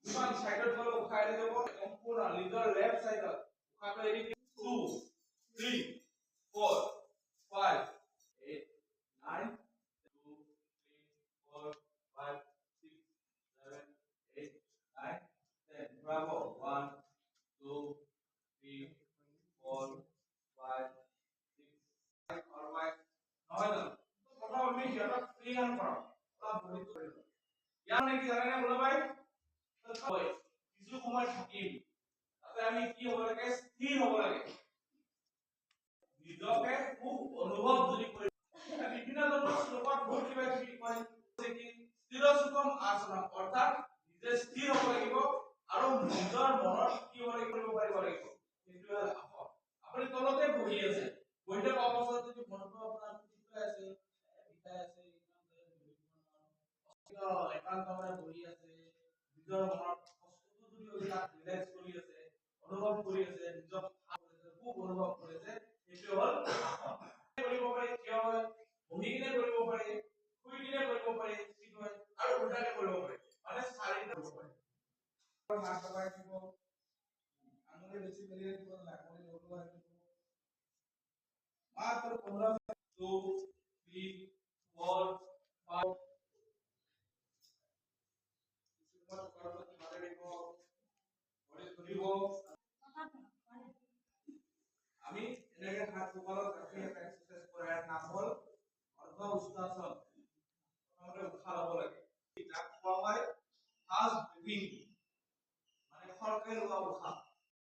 ইমান সাইডত গলে উঠাই দি যাব সম্পূৰ্ণ লিডৰ লেফট সাইডত উঠাটো এৰি 2 3 4 5 8 9 2 3 4 5 6 7 8 9 10 bravo 1 2 3 4 5 6 or 5 নহয় জানো প্ৰথম আমি সিহঁতক ফ্ৰী হেণ্ড কৰাম অলপ বহিটো কৰিব ইয়াৰ মানে কি জানে বোলা ভাই হয় কিছু সময় থাকিম তাতে আমি কি হ'ব লাগে স্থিৰ হ'ব লাগে নিজকে খুব অনুভৱ যদি কৰি বিভিন্ন ধৰণৰ শ্লোকত বহুত কিবা কিবি কয় যে কি স্থিৰ সুখম আসন অৰ্থাৎ নিজে স্থিৰ হ'ব লাগিব আৰু নিজৰ মনত কি হ'ব কৰিব পাৰিব লাগিব সেইটো হ'ল আসন আপুনি তলতে বহি আছে বহি থকা অৱস্থাত যদি মনটো আপোনাৰ ঠিকাই আছে বিকাই আছে একান্তভাৱে বহি আছে নিজৰ মনত বস্তুটো যদি তাক ৰিলেক্স কৰি আছে অনুভৱ কৰি আছে নিজক খুব অনুভৱ কৰি আছে সেইটো হ'ল আসন কৰিব পাৰি কিয় হয় বহি কিনে কৰিব পাৰি শুই কিনে কৰিব পাৰি ঠিক হয় আৰু উল্টাকে কৰিব পাৰি মানে চাৰিটা কৰিব পাৰি হাত লগাই দিব আঙুলি বেছি বেৰিয়ে দিব নাকলি লগোৱা দিব মাত্ৰ 15 2 3 4 5 আমি এনেকে হাত কঁকালত ৰাখি এটা এক্সাৰসাইজ কৰাৰ নাম হ'ল অৰ্ধ উষ্ট্ৰাসন প্ৰথমতে উশাহ ল'ব লাগে যাক কোৱা হয় ফাষ্ট ব্ৰিথিং মানে খৰকে লোৱা উশাহ